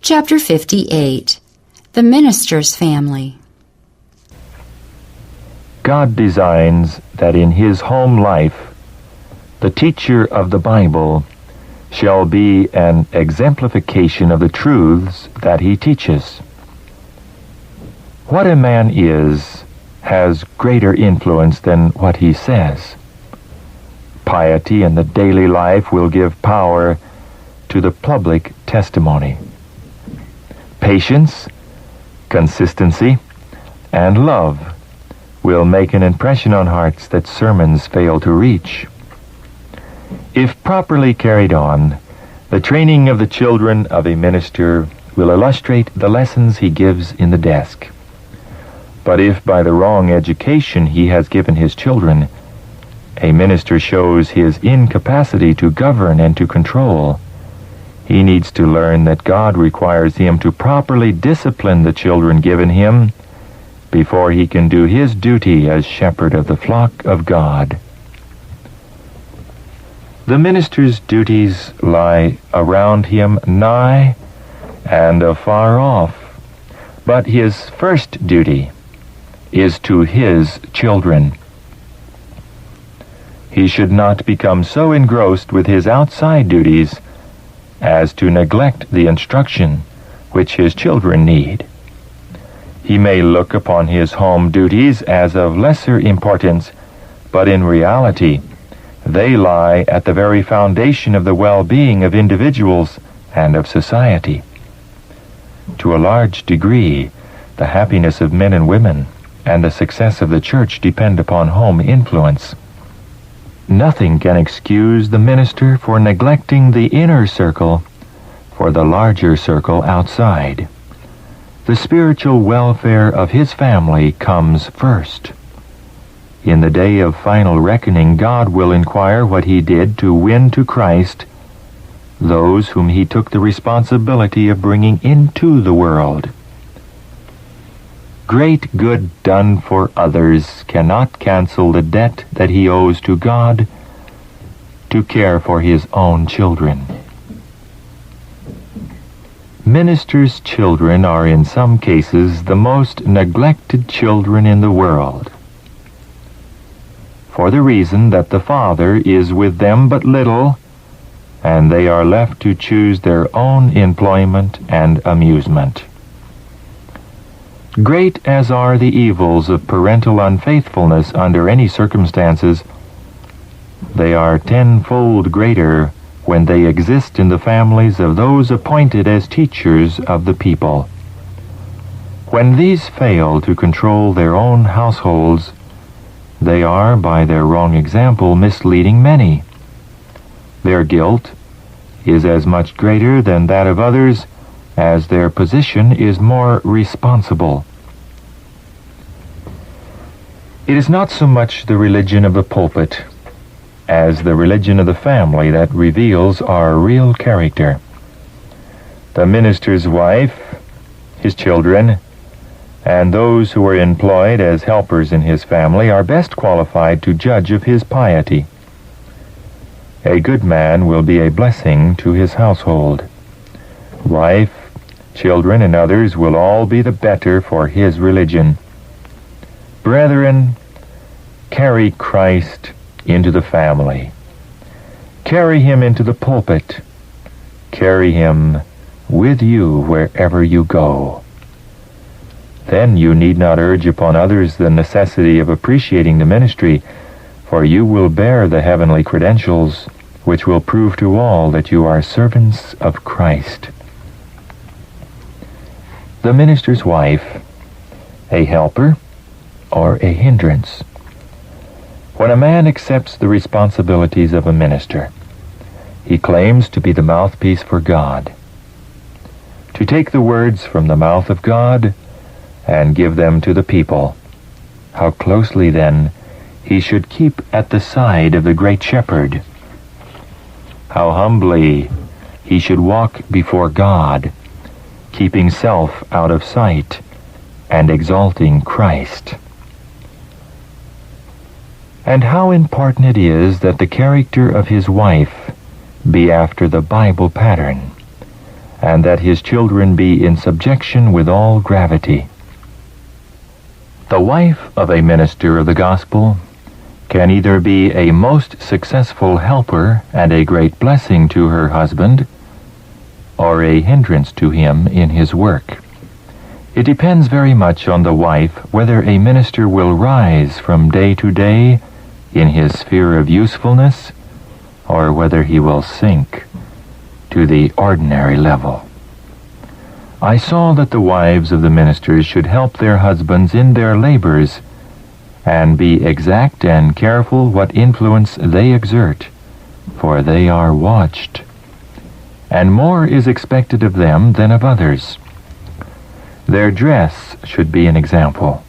Chapter 58. The Minister's Family. God designs that in his home life, the teacher of the Bible shall be an exemplification of the truths that he teaches. What a man is has greater influence than what he says. Piety in the daily life will give power to the public testimony. Patience, consistency, and love will make an impression on hearts that sermons fail to reach. If properly carried on, the training of the children of a minister will illustrate the lessons he gives in the desk. But if by the wrong education he has given his children, a minister shows his incapacity to govern and to control, he needs to learn that God requires him to properly discipline the children given him before he can do his duty as shepherd of the flock of God. The minister's duties lie around him nigh and afar off, but his first duty is to his children. He should not become so engrossed with his outside duties as to neglect the instruction which his children need. He may look upon his home duties as of lesser importance, but in reality, they lie at the very foundation of the well-being of individuals and of society. To a large degree, the happiness of men and women and the success of the church depend upon home influence. Nothing can excuse the minister for neglecting the inner circle for the larger circle outside. The spiritual welfare of his family comes first. In the day of final reckoning, God will inquire what he did to win to Christ those whom he took the responsibility of bringing into the world. Great good done for others cannot cancel the debt that he owes to God to care for his own children. Ministers' children are in some cases the most neglected children in the world, for the reason that the father is with them but little, and they are left to choose their own employment and amusement. Great as are the evils of parental unfaithfulness under any circumstances, they are tenfold greater when they exist in the families of those appointed as teachers of the people. When these fail to control their own households, they are, by their wrong example, misleading many. Their guilt is as much greater than that of others as their position is more responsible. It is not so much the religion of the pulpit as the religion of the family that reveals our real character. The minister's wife, his children, and those who are employed as helpers in his family are best qualified to judge of his piety. A good man will be a blessing to his household. Wife, children, and others will all be the better for his religion. Brethren, carry Christ into the family. Carry him into the pulpit. Carry him with you wherever you go. Then you need not urge upon others the necessity of appreciating the ministry, for you will bear the heavenly credentials which will prove to all that you are servants of Christ. The minister's wife, a helper or a hindrance. When a man accepts the responsibilities of a minister, he claims to be the mouthpiece for God, to take the words from the mouth of God and give them to the people. How closely, then, he should keep at the side of the great shepherd. How humbly he should walk before God, keeping self out of sight and exalting Christ. And how important it is that the character of his wife be after the Bible pattern, and that his children be in subjection with all gravity. The wife of a minister of the gospel can either be a most successful helper and a great blessing to her husband, or a hindrance to him in his work. It depends very much on the wife whether a minister will rise from day to day in his sphere of usefulness, or whether he will sink to the ordinary level. I saw that the wives of the ministers should help their husbands in their labors, and be exact and careful what influence they exert, for they are watched, and more is expected of them than of others. Their dress should be an example.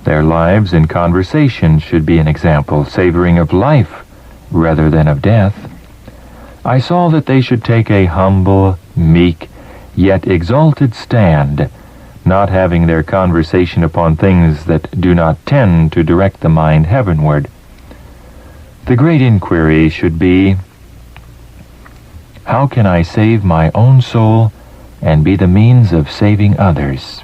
Their lives and conversation should be an example, savoring of life rather than of death. I saw that they should take a humble, meek, yet exalted stand, not having their conversation upon things that do not tend to direct the mind heavenward. The great inquiry should be, how can I save my own soul and be the means of saving others?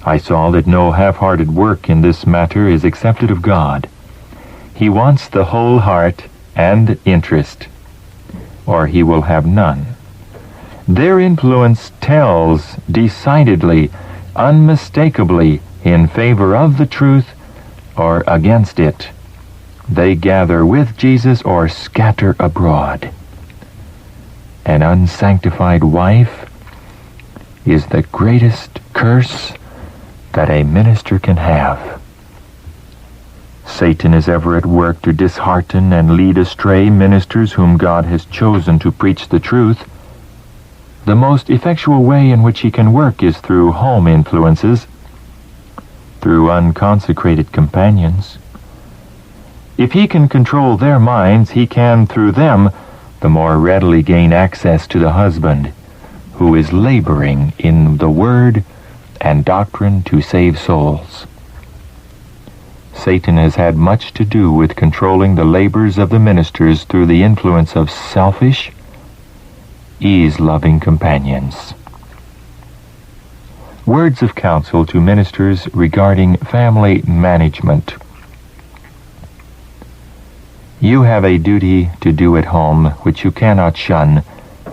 I saw that no half-hearted work in this matter is accepted of God. He wants the whole heart and interest, or he will have none. Their influence tells decidedly, unmistakably, in favor of the truth or against it. They gather with Jesus or scatter abroad. An unsanctified wife is the greatest curse that a minister can have. Satan is ever at work to dishearten and lead astray ministers whom God has chosen to preach the truth. The most effectual way in which he can work is through home influences, through unconsecrated companions. If he can control their minds, he can, through them, the more readily gain access to the husband, who is laboring in the word and doctrine to save souls. Satan has had much to do with controlling the labors of the ministers through the influence of selfish, ease-loving companions. Words of counsel to ministers regarding family management. You have a duty to do at home which you cannot shun,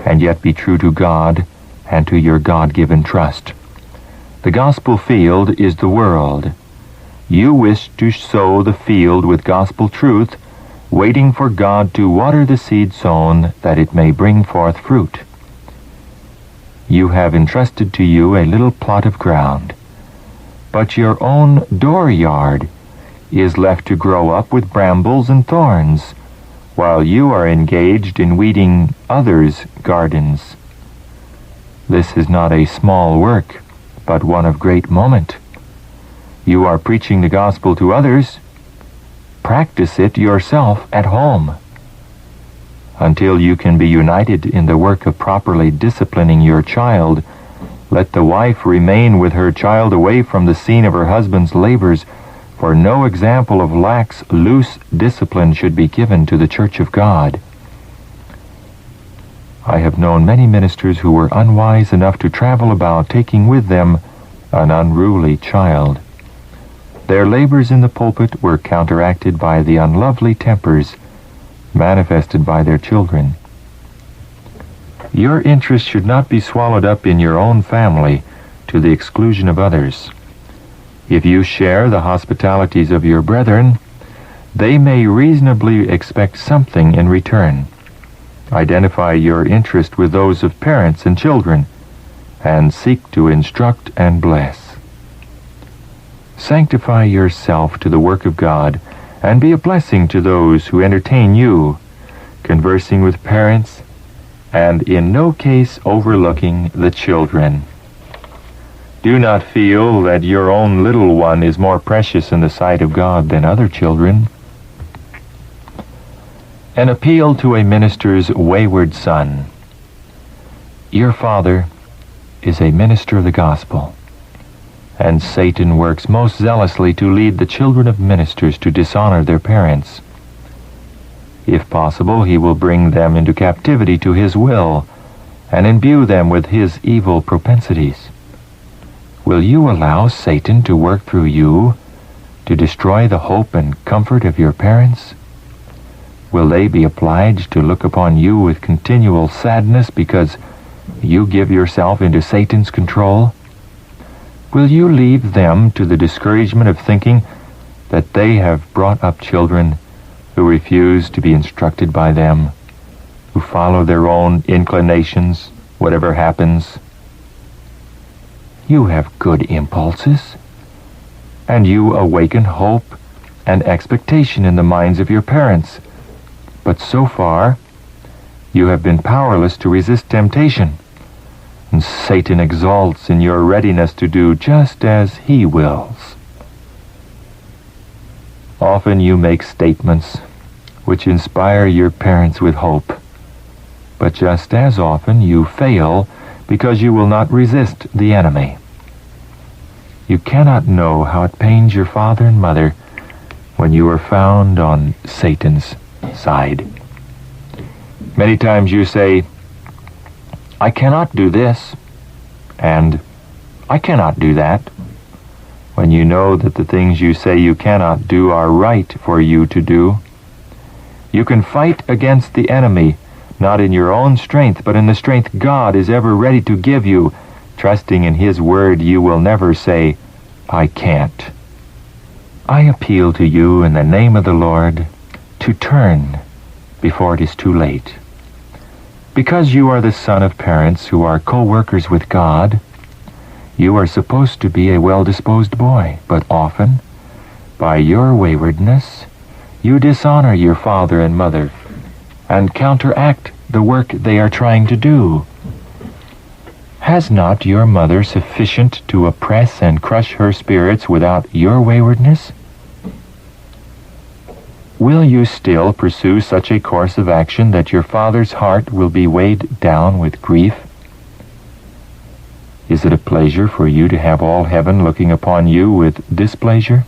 and yet be true to God and to your God-given trust. The gospel field is the world. You wish to sow the field with gospel truth, waiting for God to water the seed sown that it may bring forth fruit. You have entrusted to you a little plot of ground, but your own dooryard is left to grow up with brambles and thorns, while you are engaged in weeding others' gardens. This is not a small work, but one of great moment. You are preaching the gospel to others. Practice it yourself at home. Until you can be united in the work of properly disciplining your child, let the wife remain with her child away from the scene of her husband's labors, for no example of lax, loose discipline should be given to the church of God. I have known many ministers who were unwise enough to travel about taking with them an unruly child. Their labors in the pulpit were counteracted by the unlovely tempers manifested by their children. Your interest should not be swallowed up in your own family to the exclusion of others. If you share the hospitalities of your brethren, they may reasonably expect something in return. Identify your interest with those of parents and children, and seek to instruct and bless. Sanctify yourself to the work of God, and be a blessing to those who entertain you, conversing with parents, and in no case overlooking the children. Do not feel that your own little one is more precious in the sight of God than other children. An appeal to a minister's wayward son. Your father is a minister of the gospel, and Satan works most zealously to lead the children of ministers to dishonor their parents. If possible, he will bring them into captivity to his will, and imbue them with his evil propensities? Will you allow Satan to work through you to destroy the hope and comfort of your parents? Will they be obliged to look upon you with continual sadness because you give yourself into Satan's control? Will you leave them to the discouragement of thinking that they have brought up children who refuse to be instructed by them, who follow their own inclinations, whatever happens? You have good impulses, and you awaken hope and expectation in the minds of your parents. But so far, you have been powerless to resist temptation, and Satan exalts in your readiness to do just as he wills. Often you make statements which inspire your parents with hope, but just as often you fail because you will not resist the enemy. You cannot know how it pains your father and mother when you are found on Satan's side. Many times you say, "I cannot do this," and "I cannot do that," when you know that the things you say you cannot do are right for you to do. You can fight against the enemy, not in your own strength, but in the strength God is ever ready to give you. Trusting in his word, you will never say, "I can't." I appeal to you in the name of the Lord to turn before it is too late. Because you are the son of parents who are co-workers with God, you are supposed to be a well-disposed boy, but often, by your waywardness, you dishonor your father and mother and counteract the work they are trying to do. Has not your mother sufficient to oppress and crush her spirits without your waywardness? Will you still pursue such a course of action that your father's heart will be weighed down with grief? Is it a pleasure for you to have all heaven looking upon you with displeasure?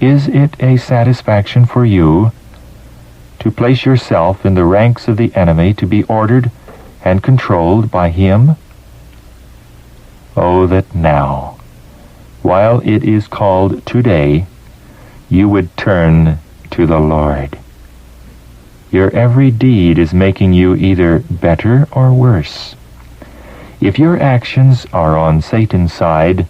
Is it a satisfaction for you to place yourself in the ranks of the enemy to be ordered and controlled by him? Oh, that now, while it is called today, you would turn to the Lord. Your every deed is making you either better or worse. If your actions are on Satan's side,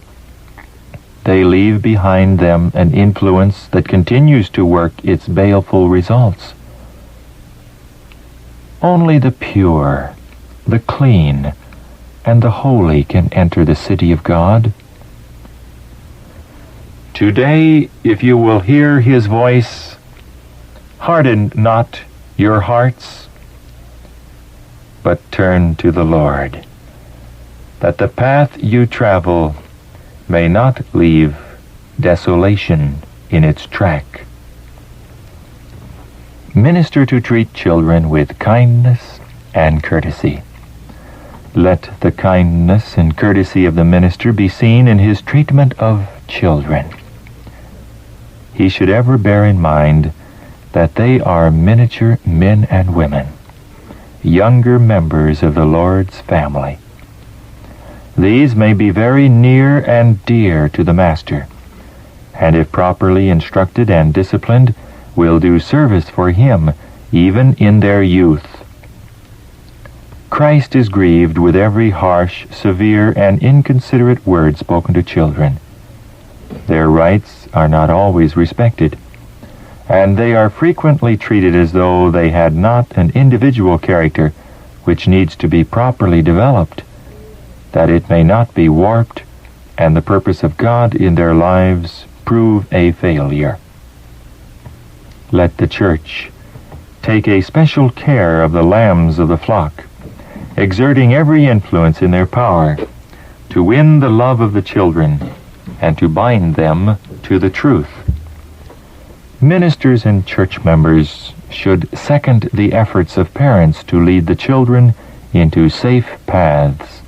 they leave behind them an influence that continues to work its baleful results. Only the pure, the clean, and the holy can enter the city of God. Today, if you will hear his voice, harden not your hearts, but turn to the Lord, that the path you travel may not leave desolation in its track. Minister to treat children with kindness and courtesy. Let the kindness and courtesy of the minister be seen in his treatment of children. He should ever bear in mind that they are miniature men and women, younger members of the Lord's family. These may be very near and dear to the Master, and if properly instructed and disciplined, will do service for him even in their youth. Christ is grieved with every harsh, severe, and inconsiderate word spoken to children. Their rights are not always respected, and they are frequently treated as though they had not an individual character which needs to be properly developed, that it may not be warped and the purpose of God in their lives prove a failure. Let the church take a special care of the lambs of the flock, exerting every influence in their power to win the love of the children and to bind them to the truth. Ministers and church members should second the efforts of parents to lead the children into safe paths.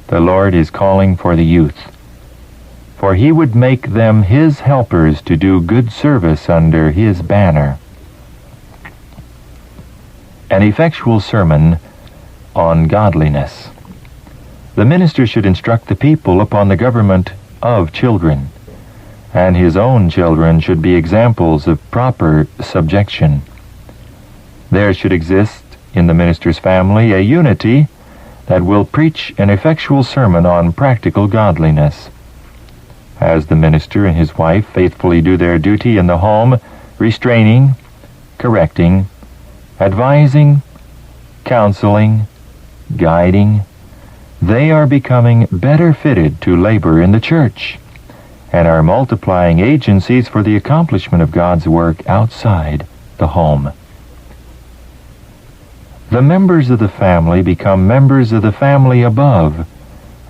The Lord is calling for the youth, for he would make them his helpers to do good service under his banner. An effectual sermon on godliness. The minister should instruct the people upon the government of children, and his own children should be examples of proper subjection. There should exist in the minister's family a unity that will preach an effectual sermon on practical godliness. As the minister and his wife faithfully do their duty in the home, restraining, correcting, advising, counseling, guiding, they are becoming better fitted to labor in the church and are multiplying agencies for the accomplishment of God's work outside the home. The members of the family become members of the family above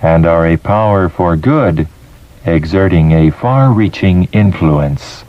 and are a power for good, exerting a far-reaching influence.